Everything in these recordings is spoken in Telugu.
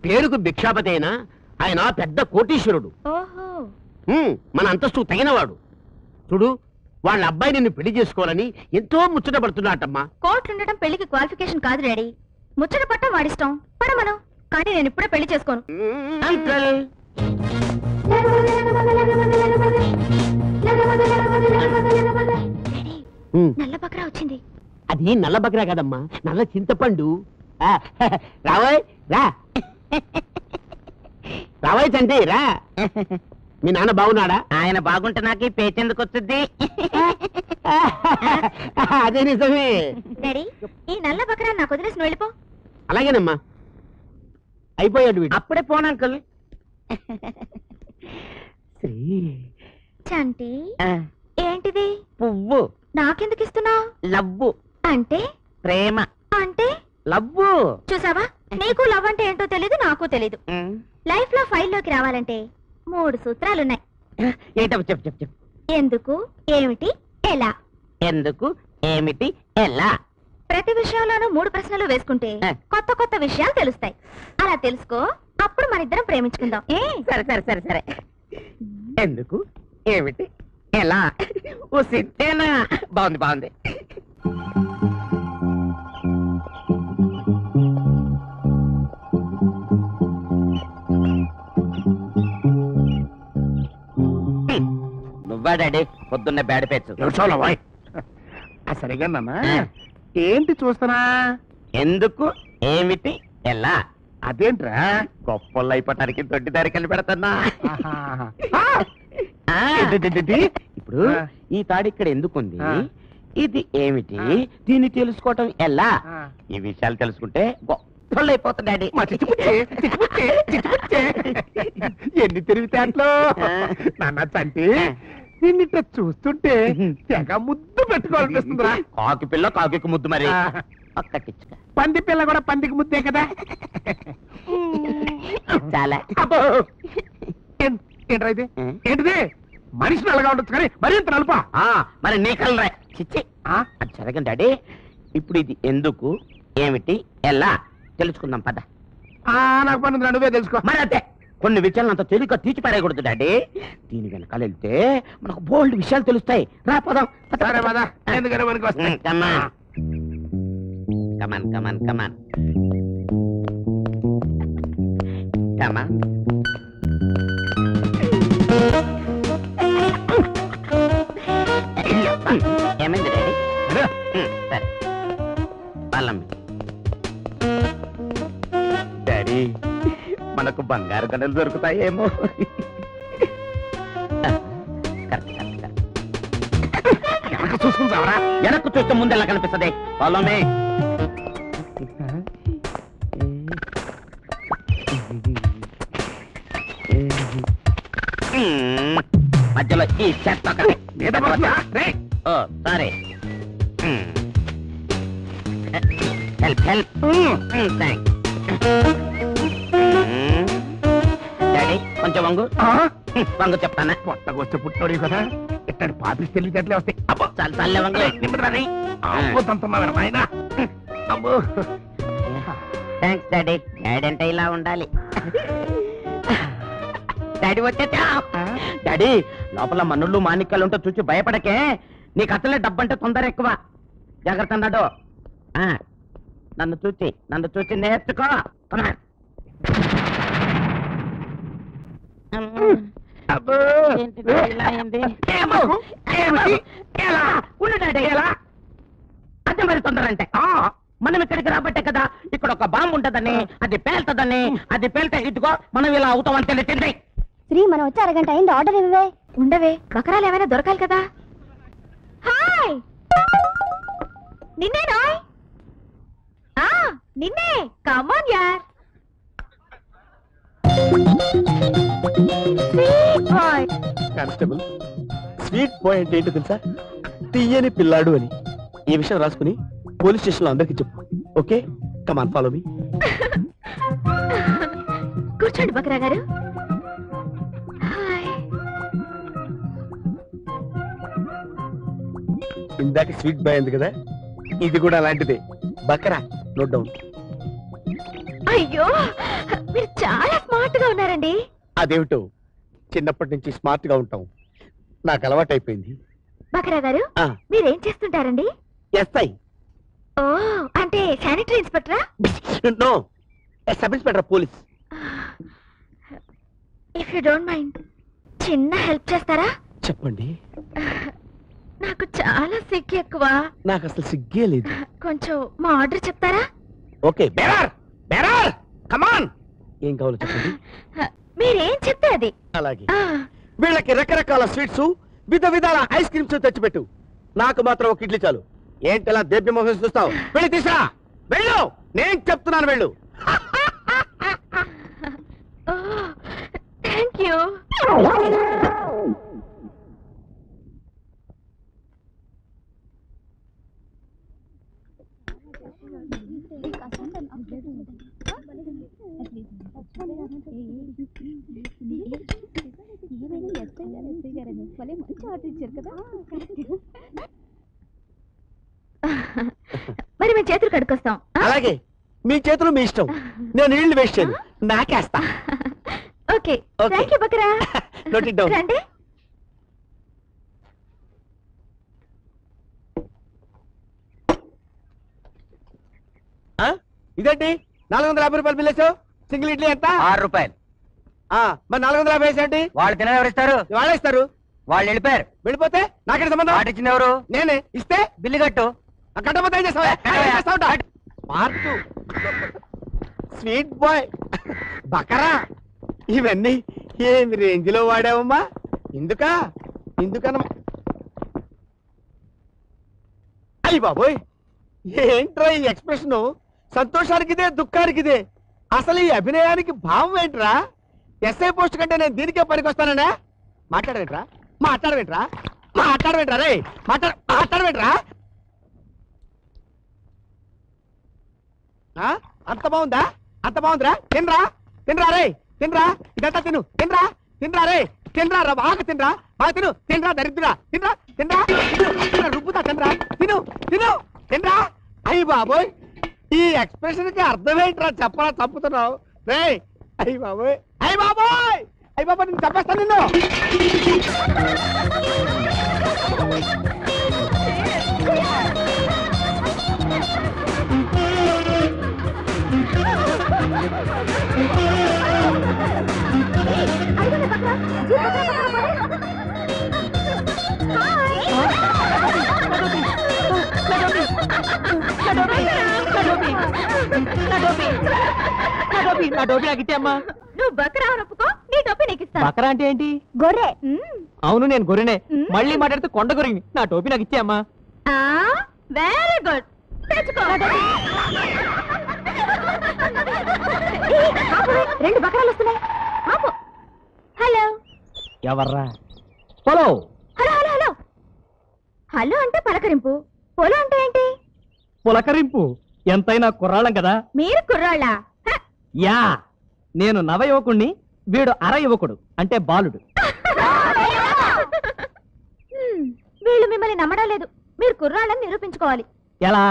పేరుకు భిక్షాపతి అయినా ఆయన పెద్ద కోటీశ్వరుడు. మన అంతస్తు తగినవాడు. చూడు, వాళ్ళ అబ్బాయి నిన్ను పెళ్లి చేసుకోవాలని ఎంతో ముచ్చట పడుతున్నాటమ్మా. కోట్లుండటం పెళ్లికి క్వాలిఫికేషన్ కాదు డాడీ. ముచ్చట పట్టం వాడిష్టం, పడమను. కానీ నేను ఇప్పుడే పెళ్లి చేసుకోను. అంకల్, నల్ల బక్రా వచ్చింది. అది నల్ల బక్రా కదమ్మా, నల్ల చింతపండు. రావోయ్ రా, రావోయ్ తండ్రి రా. మీ నాన్న బాగున్నాడా? ఆయన బాగుంటే నాకు పేచెందుకు వస్తుంది? అదే నిజమే. డాడీ, ఈ నల్ల బక్రా నాకు వదిలేసి వెళ్ళిపో. అలాగేనమ్మా, అయిపోయాడు వీడు. అప్పుడే పోను అంకుల్. చంటి, ఏంటిది? పువ్వు. నాకెందుకు ఇస్తున్నావు? లవ్వు అంటే ప్రేమ. అంటే లవ్వు. చూసావా, నీకు లవ్ అంటే ఏంటో తెలీదు, నాకు తెలీదు. లైఫ్ లో ఫైల్లోకి రావాలంటే 3 సూత్రాలున్నాయి. ఏంటో చెప్పు చెప్పు చెప్పు. ఎందుకు, ఏమిటి, ఎలా. ఎందుకు, ఏమిటి, ఎలా. ప్రతి విషయంలోనూ 3 ప్రశ్నలు వేసుకుంటే కొత్త కొత్త విషయాలు తెలుస్తాయి. అలా తెలుసుకో, అప్పుడు మన ఇద్దరం ప్రేమించుకుందాం. సరే సరే సరే సరే. ఎందుకు, ఏమిటి, ఎలా. ఓ సిద్ధేనా? బాగుంది బాగుంది. నువ్వా డాడీ పొద్దున్నే బ్యాడ్ పేచ్చు? సరిగా నాన్న, ఏంటి చూస్తున్నా? ఎందుకు, ఏమిటి, ఎలా. అదేంట్రా, గొప్పలు అయిపోవటానికి దొడ్డి దారికెళ్ళి పెడతానా? ఇప్పుడు ఈ తాడు ఇక్కడ ఎందుకుంది, ఇది ఏమిటి, దీన్ని తెలుసుకోవటం ఎలా. ఈ విషయాలు తెలుసుకుంటే గొప్పలు అయిపోతుంది డాడీ. ఎన్ని తిరిగితేట్లో నాన్న తంటి, నిన్నిట చూస్తుంటే తెగ ముద్దు పెట్టుకోవాలనిపిస్తుందిరా. కాకి పిల్ల కాకి ముద్దు మరి. ఒక్కటిచ్చుక. పంది పిల్ల కూడా పందికి ముద్దే కదా. చాలా. ఏంట్రా ఇది? ఏంటిది? మనిషిని అలాగా ఉండొచ్చు కానీ మరింత నలుపా. మరి నీ కలరే. చిచ్చి, అది జరగండి డాడీ. ఇప్పుడు ఇది ఎందుకు, ఏమిటి, ఎలా తెలుసుకుందాం పద. నాకు పని నువ్వే తెలుసుకో. మరి అదే, కొన్ని విషయాలు అంత తేలిక తీర్చి పారేయకూడదు డాడీ. దీని వెనకాల వెళ్తే మనకు బోల్డ్ విషయాలు తెలుస్తాయి. రా పదం. ఎందుకంటే మనకి వస్తాయి. కమాన్ కమాన్ కమాన్ కమాన్. ఏమైంది డాడీ? సరే పళ్ళం. డాడీ, మనకు బంగారు గడలు దొరుకుతాయేమో. చూసుకుంటావరా? వెనక్కు చూస్తే ముందు ఎలా కనిపిస్తుంది? పొలమే. మధ్యలో ఈ చెత్త సరే. Help help. Thanks daddy. కొంచెం వంగు వంగు చెప్తానా? పొట్టకొస్తే పుట్టినోడు కదా, ఇట్టడి పాపిస్ తెలివితేటలే వస్తాయి. అబ్బో చాలా తల్లే వంగు. అబ్బో తంతున్నావు ఆయన. అబ్బో థ్యాంక్స్ డాడీ. డాడీ అంటే ఇలా ఉండాలి. డాడీ వచ్చేటా? డాడీ, లోపల మనుళ్ళు మాణిక్యాలు ఉంటే చూసి భయపడకే. నీకు అసలే డబ్బంటే తొందర ఎక్కువ. జాగ్రత్త అన్నాడు. నన్ను చూచి నేర్చుకో. అదే మరి తొందర అంటే మనం ఇక్కడికి రాబట్టే కదా ఇక్కడ ఒక బాంబు ఉంటదని, అది పేల్తదని, అది పేల్తే ఇదిగో మనం ఇలా అవుతామని తెలిసింది. శ్రీ, మనం వచ్చి అరగంట అయింది. ఆర్డర్ ఇవ్వవే. ఉండవే, బకరాలు ఏమైనా దొరకాలి కదా. హాయ్, నిన్నేనా? నిన్నే. కమాన్ యార్. కానిస్టేబుల్, స్వీట్ పాయింట్ ఏంటో తెలుసా? తీయని పిల్లాడు అని. ఈ విషయం రాసుకుని పోలీస్ స్టేషన్ లో అందరికి చెప్పు. Okay, come on follow me. కూర్చోండి బకరా గారు. ఇందాక స్వీట్ బాయ్ ఉంది కదా, ఇది కూడా అలాంటిదే. బకరా, నోట్ డౌన్. అయ్యో, మీరు అదేమిటో చిన్నప్పటి నుంచి స్మార్ట్ గా ఉంటాం, నాకు అలవాటైపోయింది. బకరా గారు ఆ. మీరేం చేస్తుంటారండి? ఎస్ఐ ఓ అంటే శానిటరీ ఇన్స్పెక్టరా? No, sub inspector police. If you don't mind చిన్న హెల్ప్ చేస్తారా? చెప్పండి. నాకు చాలా సిగ్గు ఎక్కువ. నాకు అసలు సిగ్గే లేదు. కొంచెం మా ఆర్డర్ చెప్తారా? ఓకే, బేరార్ బేరార్ కమాన్. ఏం కావాలో చెప్పండి. మీరేం చెప్తే అది. అలాగే. ఆ, వీళ్ళకి రకరకాల స్వీట్స్, విధ విధాల ఐస్ క్రీమ్స్ తెచ్చిపెట్టు. నాకు మాత్రం ఒక ఇడ్లీ చాలు. ఏంటలా దేవ్యమోహన్ చూస్తావు? వెళ్ళి తీసురా, వెళ్ళు. నేను చెప్తున్నాను, వెళ్ళు. ఓ థ్యాంక్ యూ. మరి మేము చేతులు కడుకొస్తాం. అలాగే, మీ చేతులు మీ ఇష్టం. నేను నీళ్లు వేస్ట్ చేయను, నాకేస్తా. Okay Okay. థ్యాంక్ యూ బకరా. Note it down. రండి. ఆ? ఇదేంటి 450 రూపాయలు బిల్ వేసావు? సింగిల్ ఇడ్లీ ఎంత? 6 రూపాయలు. మరి 450 వేసేంటి? వాళ్ళు తిన ఎవరు ఇస్తారు? వాళ్ళే ఇస్తారు. వాళ్ళు వెళ్ళిపోయారు. వెళ్ళిపోతే నాకేంటి సంబంధం? వాటి ఇచ్చింది ఎవరు? నేనే. ఇస్తే బిల్లు కట్టు. కట్టపోతే ఏం చేస్తావా? ఏం చేస్తావుట? పార్టు స్వీట్ బాయ్ బకరా, ఇవన్నీ ఏమి రేంజ్ లో వాడావమ్మా? ఇందుకన అయ్యి బాబోయ్, ఏంట్రా ఈ ఎక్స్ప్రెషన్? సంతోషానికిదే దుఃఖానికిదే. అసలు ఈ అభినయానికి భావం ఏంట్రా? ఎస్ఐ పోస్ట్ కంటే నేను దీనికే పనికొస్తానన్నా? మాట్లాడవేంట్రా రే, మాట్లాడవేంట్రా? అంత బాగుందిరా. తినరా రే, ఇదంతా తినరా రే, బాగా తినరా దరిద్రా, తినరా రుబ్బుతా, తినరా. అయ్యి బాబోయ్, ఈ ఎక్స్ప్రెషన్ కి అర్థమేంట్రా? చెప్పరా, చంపుతున్నావు రే. అయ్యి బాబోయ్ నేను చంపేస్తాను నిన్ను. నా టోపీ నాకు ఇచ్చేమ్మా. నువ్వు బకరా ఒప్పుకో, నీ టోపీ నీకు ఇస్తాను. బకరా అంటే ఏంటి? గొర్రె. అవును, నేను గొర్రెనే. మళ్ళీ మాట్లాడితే కొండ గొర్రెని. నా టోపీ నాకు ఇచ్చేమ్మా. వెరీ గుడ్, తెచ్చుకో. 2 బకరాలు వస్తున్నాయి. ఆపు. హలో. ఎవర్రా? హలో. హలో హలో అంటే పలకరింపు, పొలం అంటే ఏంటి? పులకరింపు. ఎంతైనా కుర్రాళ్ళం కదా. మీరు కుర్రాళ్ళ? యా, నేను నవ యువకుణ్ణి, వీడు అర యువకుడు అంటే బాలుడు. వీళ్ళు మిమ్మల్ని నమ్మడం లేదు. మీరు కుర్రాళ్ళని నిరూపించుకోవాలి. ఎలా?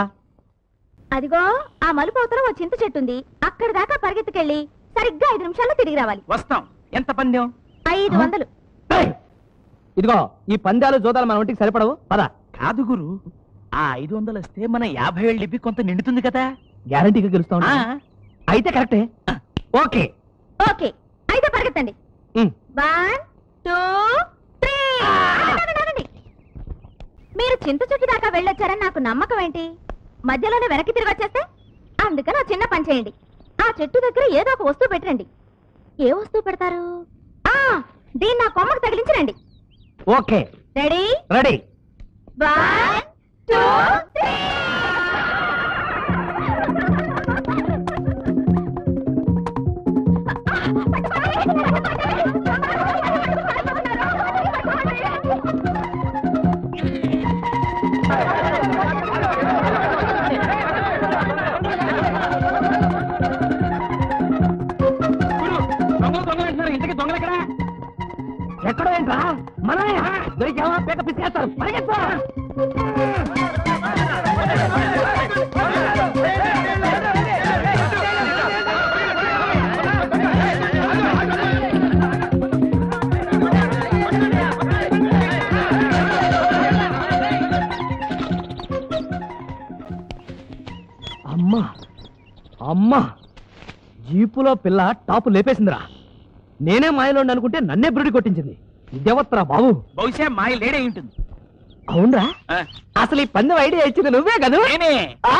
అదిగో ఆ మలుపు అవతల ఓ చింత చెట్టు ఉంది. అక్కడి దాకా పరిగెత్తుకెళ్ళి సరిగ్గా 5 నిమిషాల్లో తిరిగి రావాలి. వస్తాం. ఎంత పందెం? 500. ఇదిగో, ఈ పందాలు జోదాలు మన ఒంటికి సరిపడవు. పద. కాదు గురు, ఆ 500 వస్తే మన 50 ఏళ్ళు ఇప్పి కొంత నిండుతుంది కదా. గ్యారంటీగా గెలుస్తాం. అయితే కరెక్టే. ఓకే ఓకే అయితే పరిగెత్తండి. 1 2 3. ఆగండి. మీరు చింత చెట్టు దాకా వెళ్ళొచ్చారని నాకు నమ్మకం ఏంటి? మధ్యలోనే వెనక్కి తిరిగి వచ్చేస్తే? అందుకని ఓ చిన్న పని చేయండి. ఆ చెట్టు దగ్గర ఏదో ఒక వస్తువు పెట్టండి. ఏ వస్తువు పెడతారు? దీన్ని నా కొమ్మకు తగిలించరండి. Okay, ready? రెడీ. 1 2 3. ఇంటికి దొంగలు ఎక్కడో ఏంట్రా? మనమే దొరికావా? పేక పిసికేస్తారు. పరిగెత్తా. అమ్మా అమ్మా జీపులో పిల్ల టాపు లేపేసిందిరా. నేనే మాయలోండి అనుకుంటే నన్నే బ్రుడి కొట్టించింది. ఇదేవత్రా బాబు. బహుశా మాయ లేడే ఉంటుంది. అవునరా? ఆ. అసలు ఈ పందెం ఐడియా ఇచ్చింది నువ్వే కదా? నేనే. ఆ?